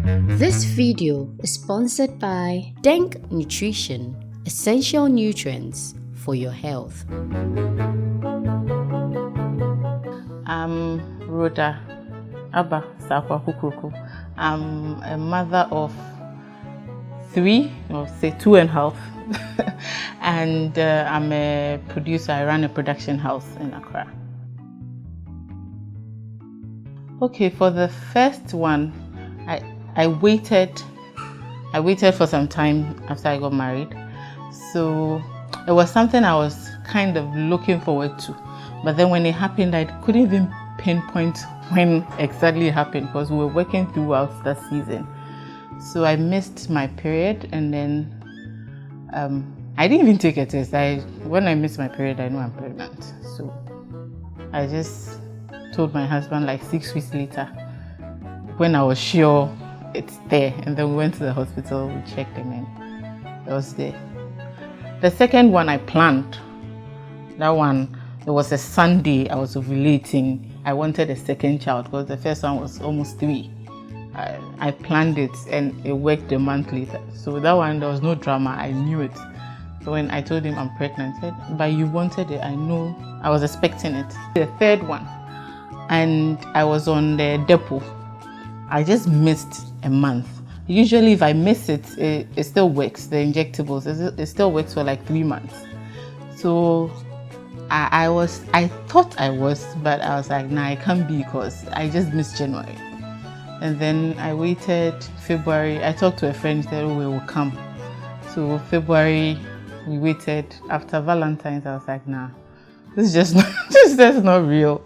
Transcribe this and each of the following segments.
This video is sponsored by Denk Nutrition, essential nutrients for your health. I'm Rhoda Abba Sakwa Kukuruku. I'm a mother of 3, or say 2.5, and I'm a producer. I run a production house in Accra. Okay, for the first one, I waited for some time after I got married. So it was something I was kind of looking forward to. But then when it happened, I couldn't even pinpoint when exactly it happened because we were working throughout the season. So I missed my period, and then I didn't even take a test. When I missed my period, I know I'm pregnant. So I just told my husband like 6 weeks later when I was sure it's there, and then we went to the hospital, we checked him, and it was there. The second one I planned. That one, it was a Sunday, I was ovulating. I wanted a second child because the first one was almost 3. I planned it and it worked a month later. So that one, there was no drama, I knew it. So when I told him I'm pregnant, he said, but you wanted it, I know, I was expecting it. The third one, and I was on the depot. I just missed a month. Usually if I miss it, it still works, the injectables, it still works for like 3 months. So I thought I was, but I was like, nah, it can't be because I just missed January. And then I waited February. I talked to a friend, she said, oh, we will come. So February, we waited. After Valentine's, I was like, nah, this is just not real.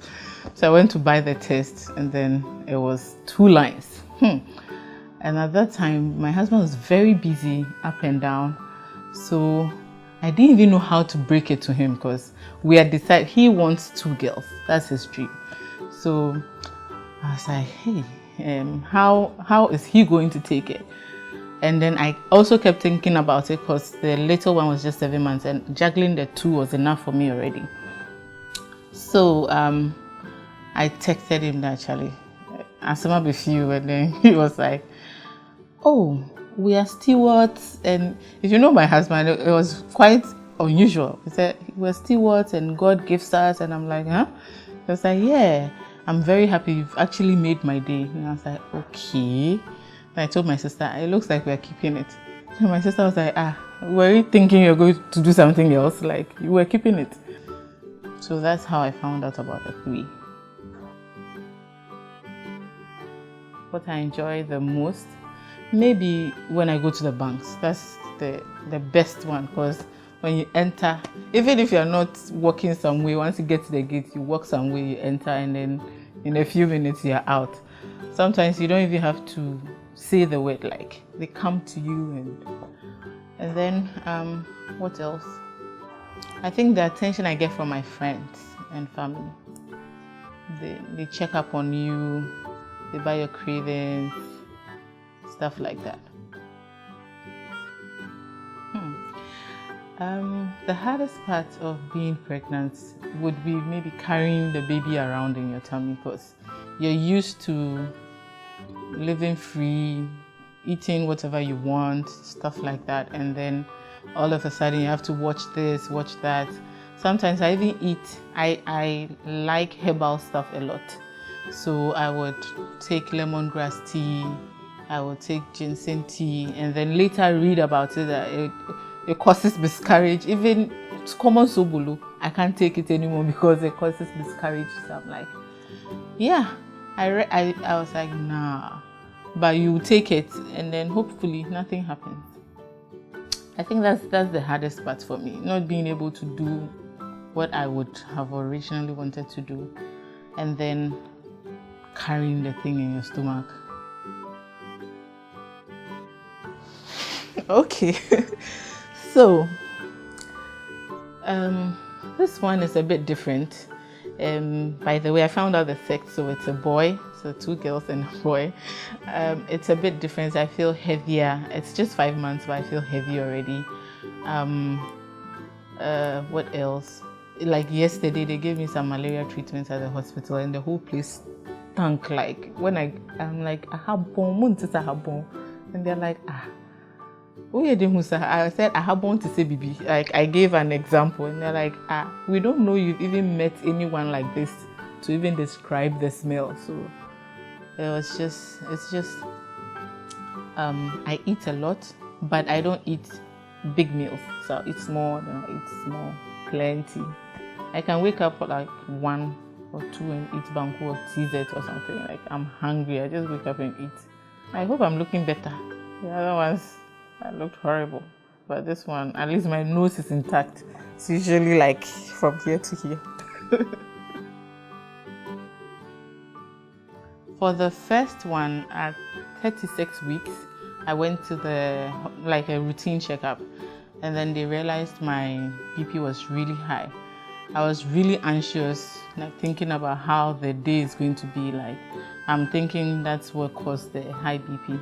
So I went to buy the test, and then it was 2 lines. And at that time, my husband was very busy up and down. So I didn't even know how to break it to him because we had decided he wants 2 girls. That's his dream. So I was like, hey, how is he going to take it? And then I also kept thinking about it because the little one was just 7 months, and juggling the 2 was enough for me already. So I texted him actually, Asama with you, and then he was like, oh, we are stewards. And if you know my husband, it was quite unusual. He said, we're stewards and God gives us. And I'm like, huh? He was like, yeah, I'm very happy. You've actually made my day. And I was like, okay. And I told my sister, it looks like we're keeping it. And my sister was like, were you thinking you're going to do something else? Like, you were keeping it. So that's how I found out about the 3. What I enjoy the most, maybe when I go to the banks. That's the best one, because when you enter, even if you're not walking somewhere, once you get to the gate, you walk somewhere, you enter, and then in a few minutes you're out. Sometimes you don't even have to say the word, like they come to you. And then what else? I think the attention I get from my friends and family. They check up on you, they buy your cravings, stuff like that. The hardest part of being pregnant would be maybe carrying the baby around in your tummy, because you're used to living free, eating whatever you want, stuff like that, and then all of a sudden you have to watch this, watch that. Sometimes I even eat, I like herbal stuff a lot. So I would take lemongrass tea, I would take ginseng tea, and then later read about it that it causes miscarriage. Even it's common sobolo, I can't take it anymore because it causes miscarriage. So I'm like, yeah, I was like, nah, but you take it and then hopefully nothing happens. I think that's the hardest part for me, not being able to do what I would have originally wanted to do, and then carrying the thing in your stomach. Okay, so this one is a bit different. By the way, I found out the sex, so it's a boy, so 2 girls and a boy. It's a bit different. I feel heavier. It's just 5 months, but I feel heavy already. What else? Like yesterday, they gave me some malaria treatments at the hospital, and the whole place stunk. Like when I'm like, ahabon, and they're like, I said ahabon to say baby. Like I gave an example, and they're like, we don't know you've even met anyone like this to even describe the smell. So it's just I eat a lot, but I don't eat big meals. So I eat small, then I eat small, plenty. I can wake up at like 1 or 2 and eat banku or TZ or something. Like I'm hungry, I just wake up and eat. I hope I'm looking better. The other ones, I looked horrible. But this one, at least my nose is intact. It's usually like from here to here. For the first one, at 36 weeks, I went to a routine checkup, and then they realized my BP was really high. I was really anxious, like thinking about how the day is going to be like. I'm thinking that's what caused the high BP.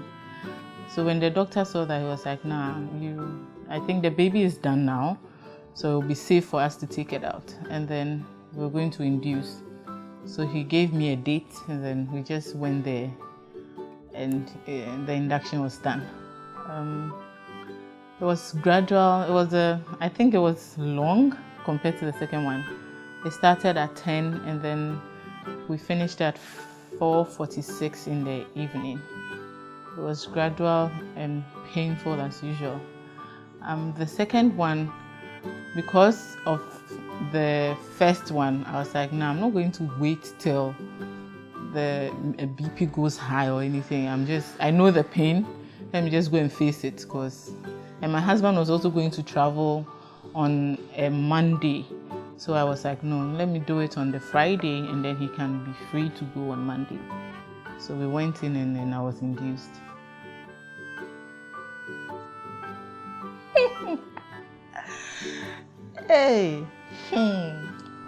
So when the doctor saw that, he was like, I think the baby is done now, so it'll be safe for us to take it out. And then we're going to induce. So he gave me a date, and then we just went there, and the induction was done. It was gradual. I think it was long compared to the second one. It started at 10, and then we finished at 4:46 in the evening. It was gradual and painful as usual. The second one, because of the first one, I was like, I'm not going to wait till the BP goes high or anything. I know the pain. Let me just go and face it. And my husband was also going to travel on a Monday. So I was like, no, let me do it on the Friday, and then he can be free to go on Monday. So we went in, and then I was induced. Hey,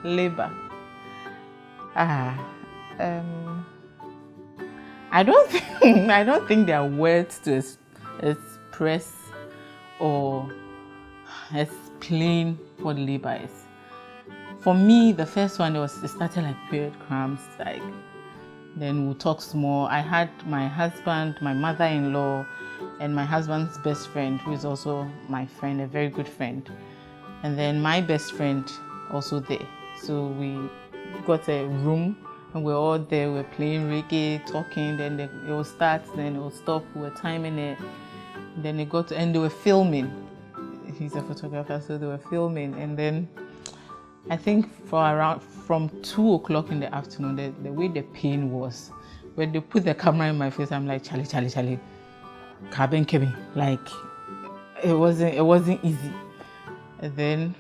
labor. I don't think there are words to express or explain what labor is. For me, the first one, it started like period cramps, like then we'll talk small. I had my husband, my mother-in-law, and my husband's best friend, who is also my friend, a very good friend. And then my best friend also there. So we got a room, and we're all there, we're playing reggae, talking, then it will start, then it will stop, we were timing it. Then and they were filming. He's a photographer, so they were filming. And then I think from 2 o'clock in the afternoon, the way the pain was, when they put the camera in my face, I'm like, Charlie, cabin, like it wasn't easy. And then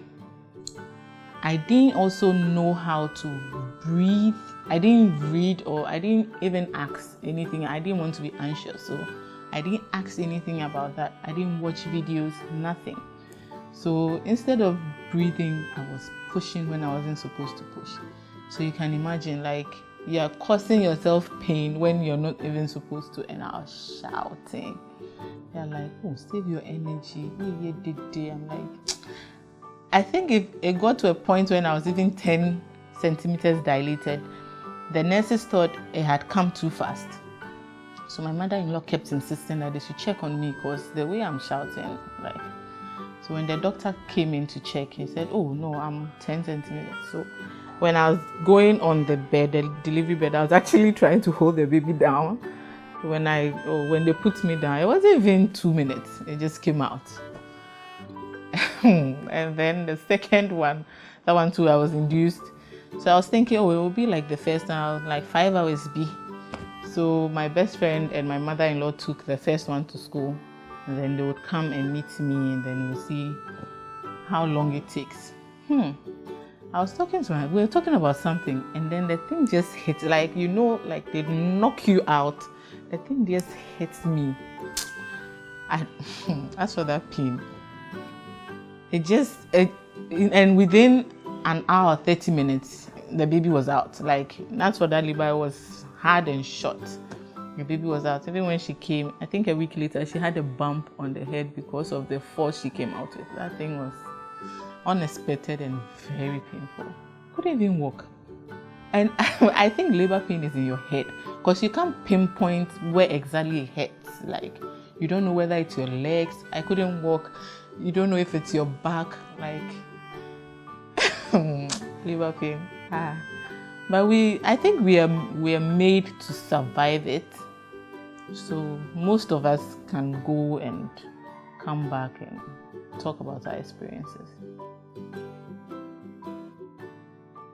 I didn't also know how to breathe. I didn't read, or I didn't even ask anything. I didn't want to be anxious, so I didn't ask anything about that. I didn't watch videos, nothing. So instead of breathing, I was pushing when I wasn't supposed to push. So you can imagine, like, you're causing yourself pain when you're not even supposed to, and I was shouting. They're like, save your energy. I'm like, I think if it got to a point when I was even 10 centimeters dilated, the nurses thought it had come too fast. So my mother-in-law kept insisting that they should check on me, because the way I'm shouting, like. So when the doctor came in to check, he said, no, I'm 10 centimeters. So when I was going on the bed, the delivery bed, I was actually trying to hold the baby down. When they put me down, it wasn't even 2 minutes. It just came out. And then the second one, that one too, I was induced. So I was thinking, it will be like the first one. I was like 5 hours B. So my best friend and my mother-in-law took the first one to school. And then they would come and meet me, and then we'll see how long it takes. I was talking to her, we were talking about something, and then the thing just hit, like, like they knock you out. The thing just hits me. As for that pain, and within an hour, 30 minutes, the baby was out. Like, that's what that labor was, hard and short. The baby was out. Even when she came, I think a week later, she had a bump on the head because of the force she came out with. That thing was unexpected and very painful. Couldn't even walk. And I think labor pain is in your head because you can't pinpoint where exactly it hurts. Like, you don't know whether it's your legs. I couldn't walk. You don't know if it's your back. Like, labor pain. But I think we are made to survive it. So most of us can go and come back and talk about our experiences.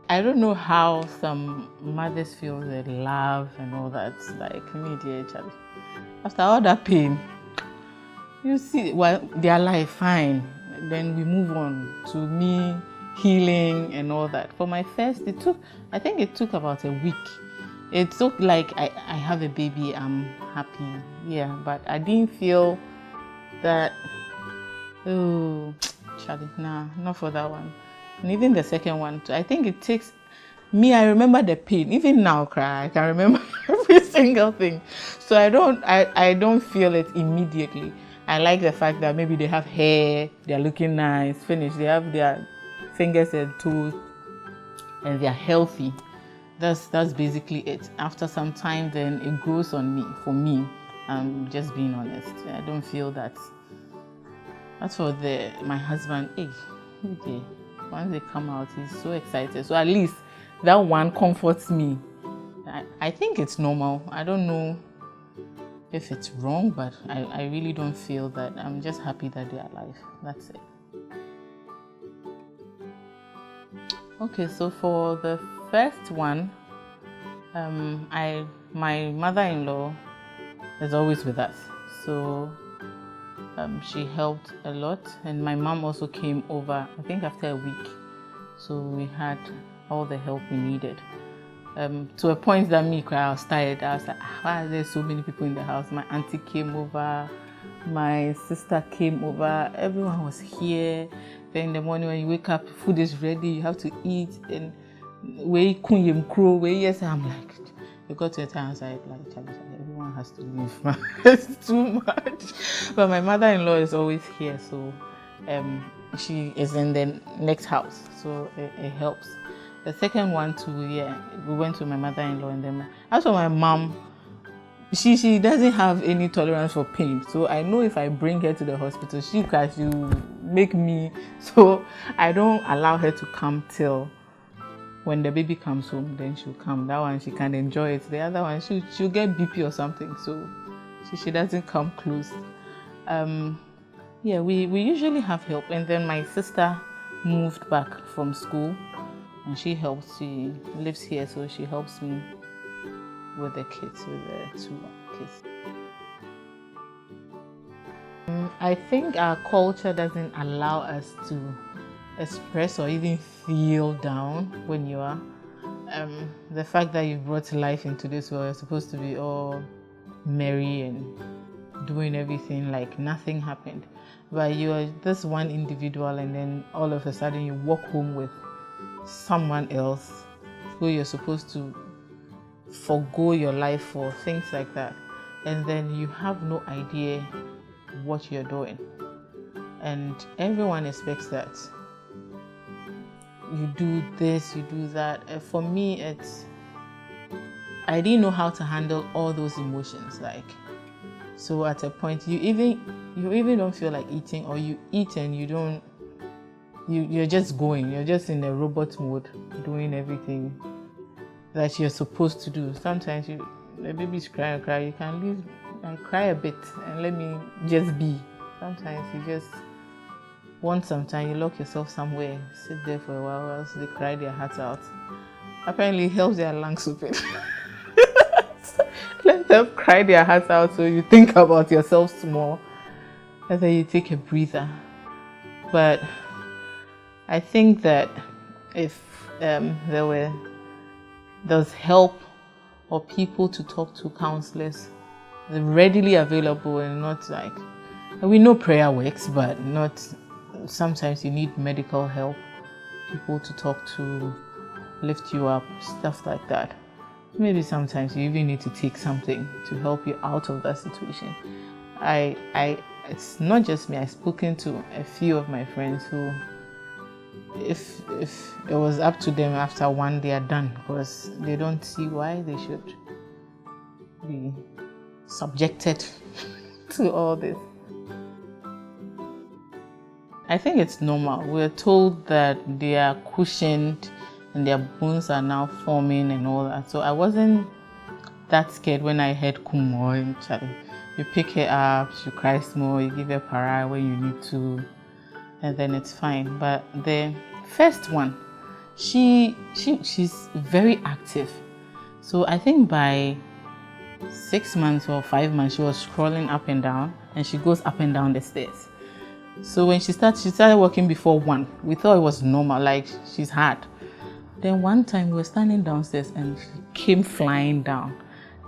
I don't know how some mothers feel the love and all that. Like me, dear child. After all that pain, you see, well, their life fine. Then we move on to me healing and all that. For my first, I think it took about a week. It took like I have a baby, I'm happy, yeah, but I didn't feel that, oh, Charlie, nah, not for that one. And even the second one, I think it takes me, I remember the pain. Even now, I can remember every single thing. So I don't feel it immediately. I like the fact that maybe they have hair, they're looking nice, finished, they have their fingers and toes, and they're healthy. That's basically it. After some time, then it grows on me. For me, I'm just being honest. I don't feel that. As for my husband, okay. Once they come out, he's so excited. So at least that one comforts me. I think it's normal. I don't know if it's wrong, but I really don't feel that. I'm just happy that they're alive. That's it. Okay, so for the first one, my mother-in-law is always with us. So she helped a lot, and my mom also came over, I think after a week. So we had all the help we needed. To a point that I was tired. I was like, why are there so many people in the house? My auntie came over, my sister came over, everyone was here. Then in the morning when you wake up, food is ready, you have to eat, and yes, I'm like, you got to a time, I was like, everyone has to leave. It's too much. But my mother-in-law is always here, so she is in the next house, so it helps. The second one too, yeah, we went to my mother-in-law, and then as for my mom, she doesn't have any tolerance for pain. So I know if I bring her to the hospital, she'll make me, so I don't allow her to come till when the baby comes home, then she'll come. That one she can enjoy it. The other one she'll get BP or something, so she doesn't come close. Yeah, we usually have help. And then my sister moved back from school, and she helps. She lives here, so she helps me with the kids, with the 2 kids. I think our culture doesn't allow us to express or even feel down when you are. The fact that you brought life into this world, you're supposed to be all merry and doing everything like nothing happened. But you are this one individual, and then all of a sudden you walk home with someone else who you're supposed to forgo your life for, things like that. And then you have no idea what you're doing. And everyone expects that. You do this, you do that. For me, I didn't know how to handle all those emotions. So at a point, you even don't feel like eating, or you eat and you're just going. You're just in a robot mode, doing everything that you're supposed to do. Sometimes the baby's crying, you can leave and cry a bit and let me just be. Sometimes you just want some time, you lock yourself somewhere, sit there for a while whilst they cry their hearts out. Apparently it helps their lungs open. Let them cry their hearts out so you think about yourself more, and then you take a breather. But I think that if there was help or people to talk to, counselors, they're readily available, and not like, we know prayer works, but not, sometimes you need medical help, people to talk to, lift you up, stuff like that. Maybe sometimes you even need to take something to help you out of that situation. It's not just me. I've spoken to a few of my friends who if it was up to them, after one they are done, because they don't see why they should be subjected to all this. I think it's normal. We're told that they are cushioned and their bones are now forming and all that. So I wasn't that scared when I heard Kumo and Charlie. You pick her up, she cries more, you give her para when you need to, and then it's fine. But the first one, she's very active. So I think by 6 months or 5 months, she was crawling up and down, and she goes up and down the stairs. So when she started walking before 1. We thought it was normal, like she's hard. Then one time we were standing downstairs and she came flying down.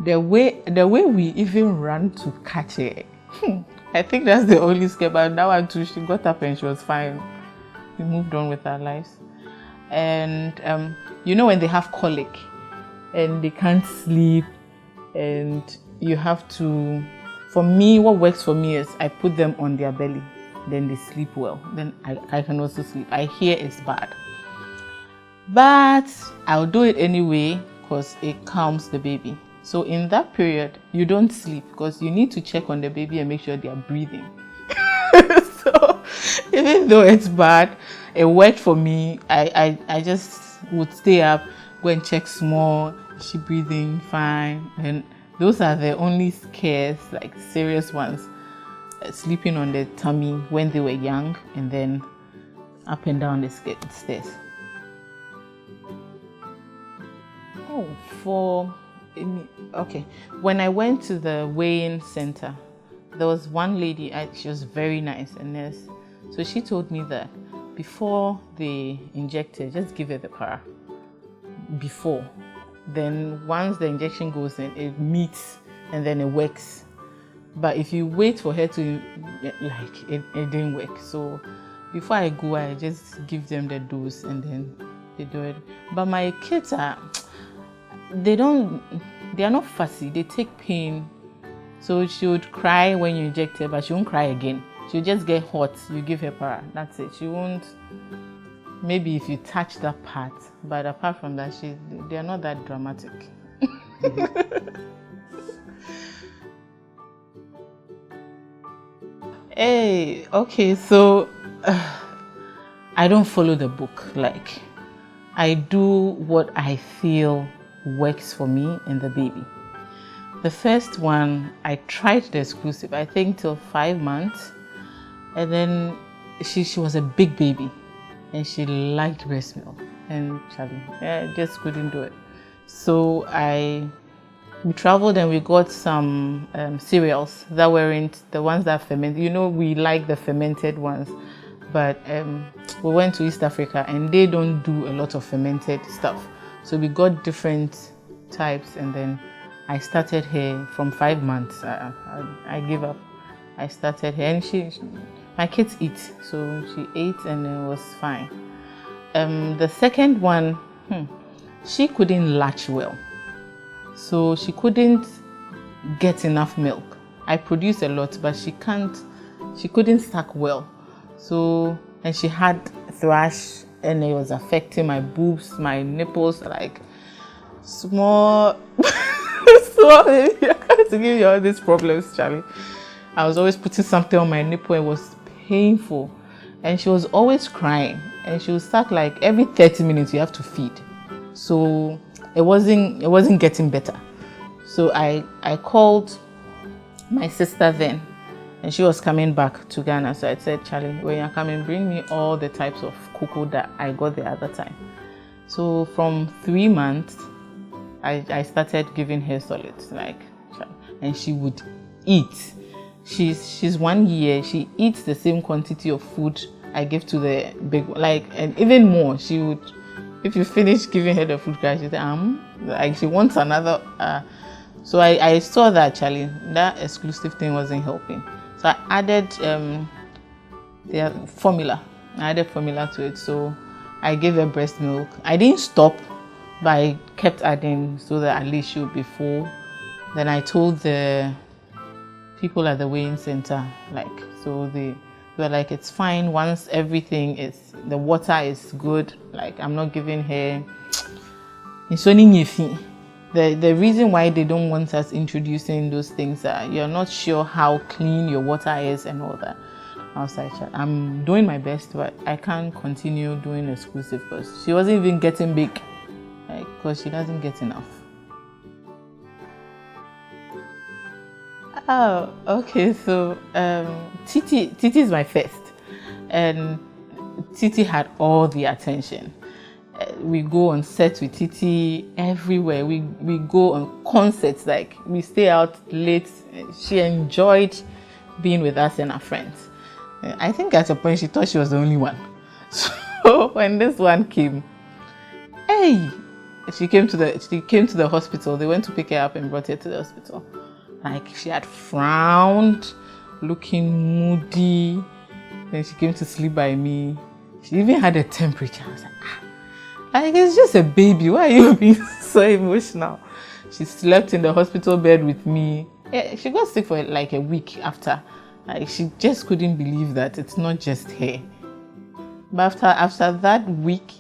The way we even ran to catch her, I think that's the only scare. But that one too, she got up and she was fine. We moved on with our lives. And when they have colic and they can't sleep, and you have to, for me, what works for me is I put them on their belly, then they sleep well. Then I can also sleep. I hear it's bad, but I'll do it anyway because it calms the baby. So in that period, you don't sleep because you need to check on the baby and make sure they are breathing. So even though it's bad, it worked for me. I just would stay up, go and check small. Is she breathing fine? And those are the only scares, like serious ones. Sleeping on the tummy when they were young, and then up and down the stairs. When I went to the weigh-in center, there was one lady, she was very nice, a nurse. So she told me that before they injected, just give her the para. Before. Then once the injection goes in, it meets and then it works. But if you wait for her to, it didn't work. So before I go, I just give them the dose and then they do it. But my kids they are not fussy. They take pain. So she would cry when you inject her, but she won't cry again. She'll just get hot. You give her para. That's it. She won't, maybe if you touch that part, but apart from that, they are not that dramatic. Hey, okay, so I don't follow the book. Like, I do what I feel works for me and the baby. The first one, I tried the exclusive, I think till 5 months, and then she was a big baby and she liked breast milk, and Charlie, just couldn't do it. So we traveled and we got some cereals that weren't the ones that fermented. We like the fermented ones, but we went to East Africa and they don't do a lot of fermented stuff. So we got different types, and then I started her from 5 months. I gave up. I started her, and my kids eat, so she ate and it was fine. The second one, she couldn't latch well. So she couldn't get enough milk. I produced a lot, but she couldn't suck well. So, and she had thrush, and it was affecting my boobs, my nipples, like small baby. I can't give you all these problems, Charlie. I was always putting something on my nipple. It was painful, and she was always crying, and she would suck like every 30 minutes. You have to feed, so it wasn't getting better. So I called my sister then, and she was coming back to Ghana. So I said, Charlie, when you're coming, bring me all the types of cocoa that I got the other time. So from 3 months, I started giving her solids, and she would eat. She's 1 year. She eats the same quantity of food I give to the big one, and even more. She would, if you finish giving her the food, she say, she wants another. So I saw that, Charlie, that exclusive thing wasn't helping. So I added the formula. I added formula to it. So I gave her breast milk. I didn't stop, but I kept adding so that at least she would be full. Then I told the people at the weighing center, so the We're like, it's fine once the water is good. Like, I'm not giving her. It's only iffy. The reason why they don't want us introducing those things are you're not sure how clean your water is and all that. Outside chat. I'm doing my best, but I can't continue doing exclusive because she wasn't even getting big, because she doesn't get enough. Oh, okay. So Titi is my first, and Titi had all the attention. We go on set with Titi everywhere. We go on concerts, like we stay out late. She enjoyed being with us and our friends. I think at a point she thought she was the only one. So when this one came, hey, she came to the hospital. They went to pick her up and brought her to the hospital. Like, she had frowned, looking moody. Then she came to sleep by me. She even had a temperature. I was like, it's just a baby. Why are you being so emotional? She slept in the hospital bed with me. Yeah, she got sick for like a week after. Like, she just couldn't believe that it's not just her. But after that week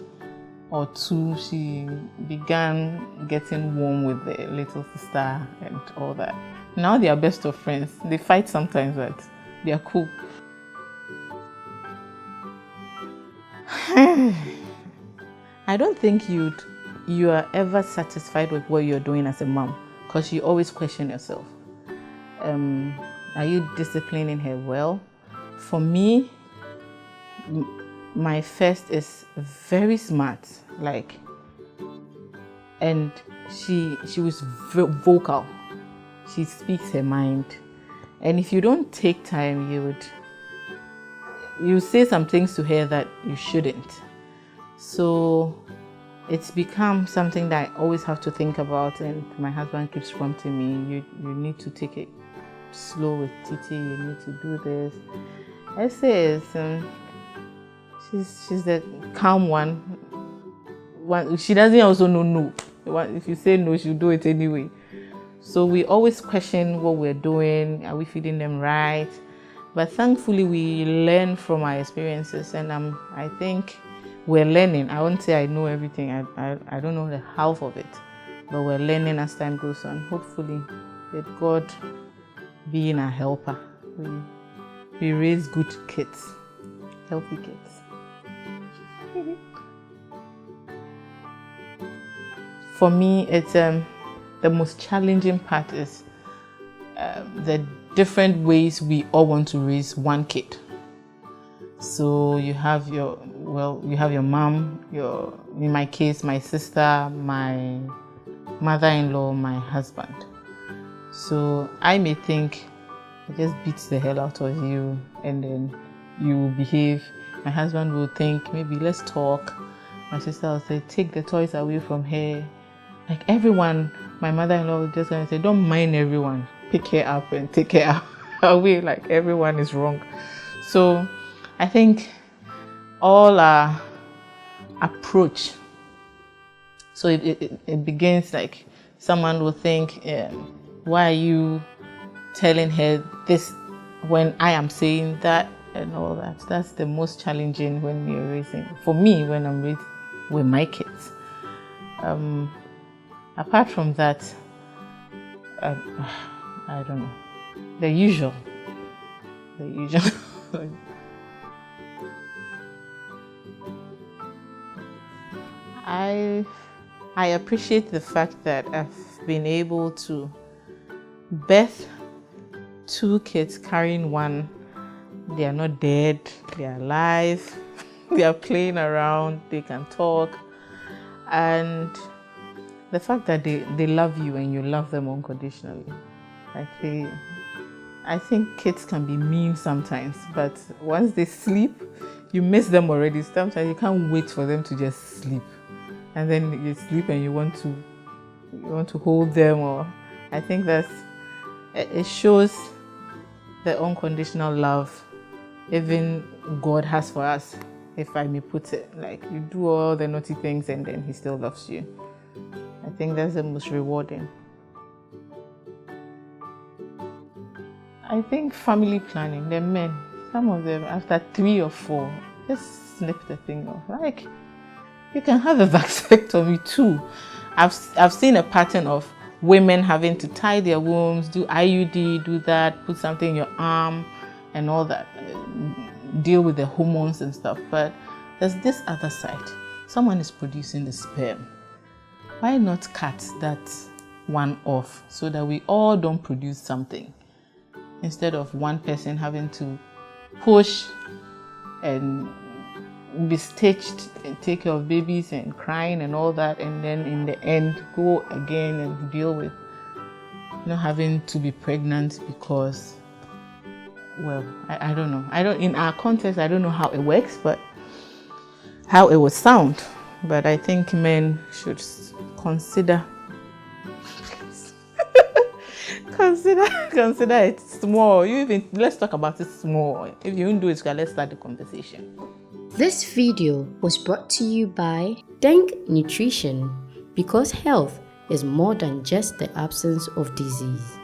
or two, she began getting warm with the little sister and all that. Now they are best of friends. They fight sometimes, but they are cool. I don't think you are ever satisfied with what you're doing as a mom, because you always question yourself. Are you disciplining her well? For me, my first is very smart, and she was vocal. She speaks her mind, and if you don't take time, you say some things to her that you shouldn't. So it's become something that I always have to think about, and my husband keeps prompting me, you need to take it slow with Titi, you need to do this. I say she's the calm one. She doesn't also know no. If you say no, she'll do it anyway. So we always question what we're doing. Are we feeding them right? But thankfully, we learn from our experiences, and I think we're learning. I won't say I know everything. I don't know the half of it, but we're learning as time goes on. Hopefully, with God being a helper, we raise good kids, healthy kids. For me, it's the most challenging part is the different ways we all want to raise one kid. So you have your mom, in my case, my sister, my mother-in-law, my husband. So I may think it just beats the hell out of you and then you behave. My husband will think, maybe let's talk. My sister will say, take the toys away from her. Like everyone, my mother-in-law will just say, don't mind everyone. Pick her up and take her away. Like everyone is wrong. So I think all our approach, so it begins like someone will think, why are you telling her this when I am saying that and all that? That's the most challenging when you're raising, for me, when I'm raising with my kids. Apart from that, I don't know. The usual. I appreciate the fact that I've been able to birth 2 kids carrying one. They are not dead, they are alive, they are playing around, they can talk. And the fact that they love you and you love them unconditionally. I think kids can be mean sometimes, but once they sleep, you miss them already. Sometimes you can't wait for them to just sleep. And then you sleep and you want to hold them, or I think it shows the unconditional love even God has for us, if I may put it. Like, you do all the naughty things and then He still loves you. I think that's the most rewarding. I think family planning, the men, Some of them, after 3 or 4, just snip the thing off. Like, you can have a vasectomy too. I've seen a pattern of women having to tie their wombs, do IUD, do that, put something in your arm and all that, deal with the hormones and stuff. But there's this other side. Someone is producing the sperm. Why not cut that one off so that we all don't produce something, instead of one person having to push and be stitched and take care of babies and crying and all that, and then in the end go again and deal with not having to be pregnant because, well, I don't know. In our context, I don't know how it works, but how it would sound. But I think men should consider consider it small. Let's talk about it small. If you don't do it, let's start the conversation. This video was brought to you by Denk Nutrition, because health is more than just the absence of disease.